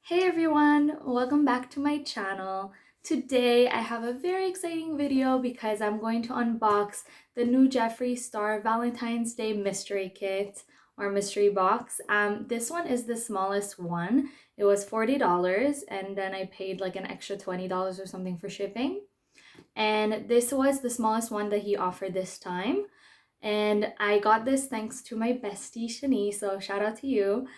Hey everyone, welcome back to my channel. Today I have a very exciting video because I'm going to unbox the new Jeffree Star Valentine's Day mystery kit or mystery box. This one is the smallest one. It was $40 and then I paid like an extra $20 or something for shipping. And this was the smallest one that he offered this time. And I got this thanks to my bestie Shani, so shout out to you.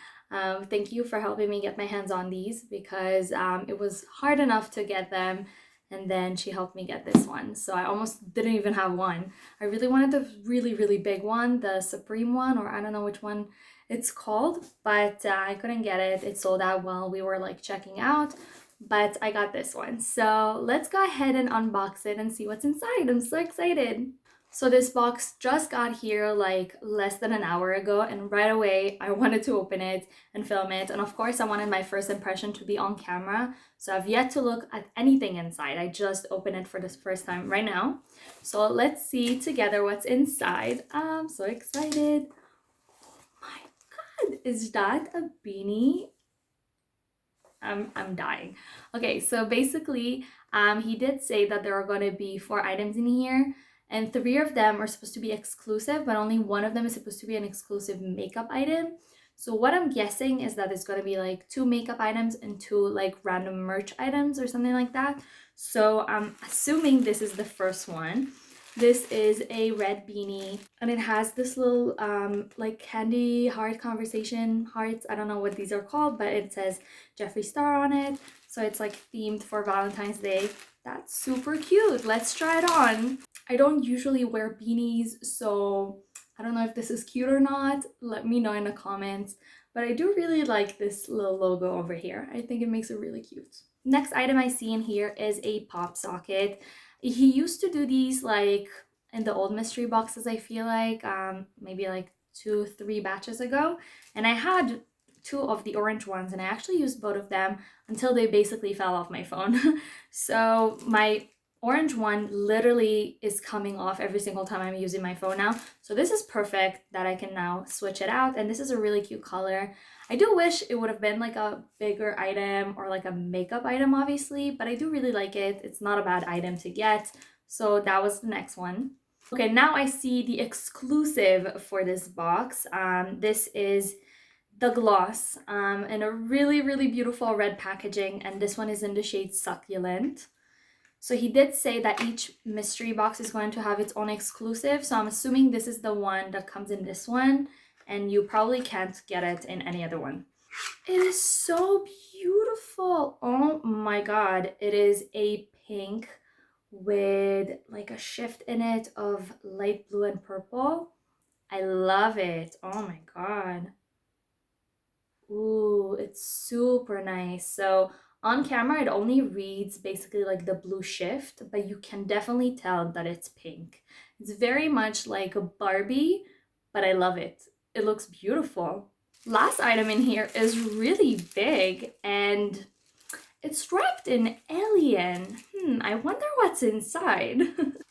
Thank you for helping me get my hands on these because it was hard enough to get them, and then she helped me get this one. So I almost didn't even have one. I really wanted the really big one, the Supreme one, or I don't know which one it's called, but I couldn't get it. It sold out while we were like checking out, but I got this one. So let's go ahead and unbox it and see what's inside. I'm so excited. So this box just got here like less than an hour ago, and right away I wanted to open it and film it. And of course I wanted my first impression to be on camera. So I've yet to look at anything inside. I just opened it for the first time right now. So let's see together what's inside. I'm so excited. Oh my God, is that a beanie? I'm dying. Okay, so basically, he did say that there are going to be 4 items in here, and 3 of them are supposed to be exclusive, but only one of them is supposed to be an exclusive makeup item. So what I'm guessing is that it's going to be like 2 makeup items and 2 like random merch items or something like that. So I'm assuming this is the first one. This is a red beanie and it has this little like candy heart conversation hearts. I don't know what these are called, but it says Jeffree Star on it. So it's like themed for Valentine's Day. That's super cute. Let's try it on. I don't usually wear beanies, so I don't know if this is cute or not. Let me know in the comments. But I do really like this little logo over here. I think it makes it really cute. Next item I see in here is a pop socket. He used to do these like in the old mystery boxes, I feel like, maybe like 2-3 batches ago. And I had 2 of the orange ones and I actually used both of them until they basically fell off my phone. So my orange one literally is coming off every single time I'm using my phone now. So this is perfect that I can now switch it out. And this is a really cute color. I do wish it would have been like a bigger item or like a makeup item, obviously, but I do really like it. It's not a bad item to get. So that was the next one. Okay, now I see the exclusive for this box. This is the gloss in a really beautiful red packaging, and this one is in the shade Succulent. So he did say that each mystery box is going to have its own exclusive. So I'm assuming this is the one that comes in this one, and you probably can't get it in any other one. It is so beautiful. Oh my God. It is a pink with like a shift in it of light blue and purple. I love it. Oh my God. Ooh, it's super nice. So on camera, it only reads basically like the blue shift, but you can definitely tell that it's pink. It's very much like a Barbie, but I love it. It looks beautiful. Last item in here is really big and it's wrapped in alien. I wonder what's inside.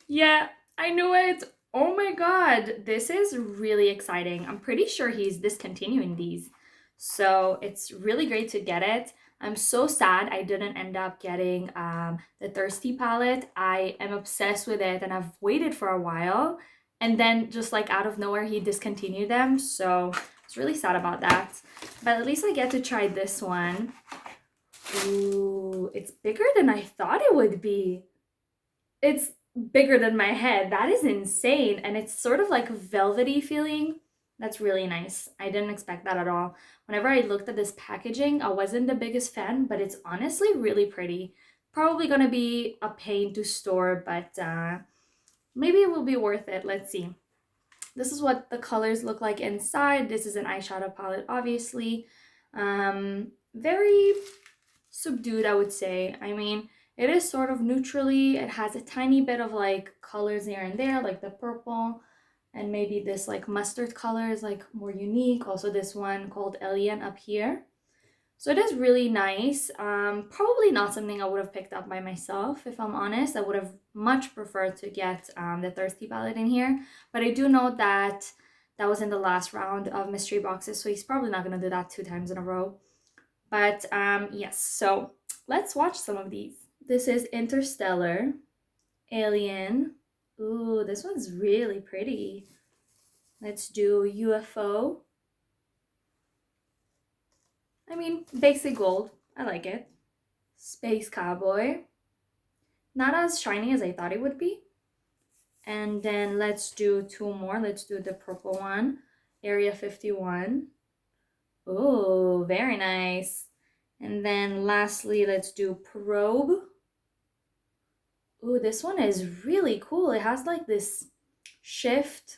Yeah, I knew it. Oh my God, this is really exciting. I'm pretty sure he's discontinuing these. So it's really great to get it. I'm so sad I didn't end up getting the Thirsty palette. I am obsessed with it and I've waited for a while. And then just like out of nowhere, he discontinued them. So it's really sad about that. But at least I get to try this one. Ooh, it's bigger than I thought it would be. It's bigger than my head. That is insane. And it's sort of like velvety feeling. That's really nice. I didn't expect that at all. Whenever I looked at this packaging, I wasn't the biggest fan, but it's honestly really pretty. Probably gonna be a pain to store, but maybe it will be worth it. Let's see. This is what the colors look like inside. This is an eyeshadow palette, obviously. Very subdued, I would say. I mean, it is sort of neutrally. It has a tiny bit of like colors here and there, like the purple, and maybe this like mustard color is like more unique. Also this one called Alien up here. So it is really nice. Probably not something I would have picked up by myself, if I'm honest. I would have much preferred to get the Thirsty palette in here. But I do know that was in the last round of mystery boxes, so he's probably not going to do that 2 times in a row. But yes, so let's watch some of these. This is Interstellar, Alien. Ooh, this one's really pretty. Let's do UFO. I mean, basic gold. I like it. Space Cowboy. Not as shiny as I thought it would be. And then let's do two more. Let's do the purple one. Area 51. Oh, very nice. And then lastly, let's do Probe. Ooh, this one is really cool. It has like this shift.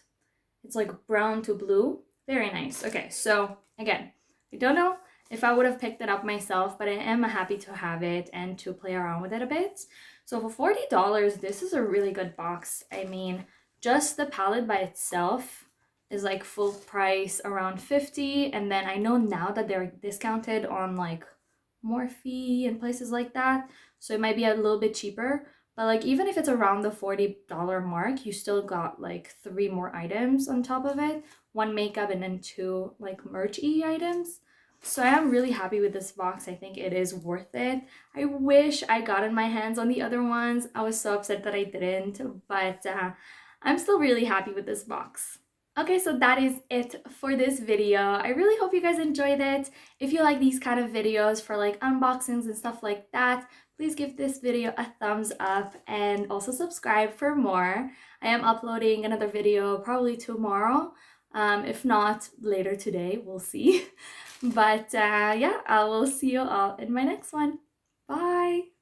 It's like brown to blue. Very nice. Okay, so again, I don't know if I would have picked it up myself, but I am happy to have it and to play around with it a bit. So for $40, this is a really good box. I mean, just the palette by itself is like full price around 50, and then I know now that they're discounted on like Morphe and places like that, so it might be a little bit cheaper. But like even if it's around the $40 mark, you still got like 3 more items on top of it. 1 makeup and then 2 like merch-y items. So I am really happy with this box. I think it is worth it. I wish I got in my hands on the other ones. I was so upset that I didn't, but I'm still really happy with this box. Okay, so that is it for this video. I really hope you guys enjoyed it. If you like these kind of videos for like unboxings and stuff like that, please give this video a thumbs up and also subscribe for more. I am uploading another video probably tomorrow. If not later today, we'll see. But yeah, I will see you all in my next one. Bye!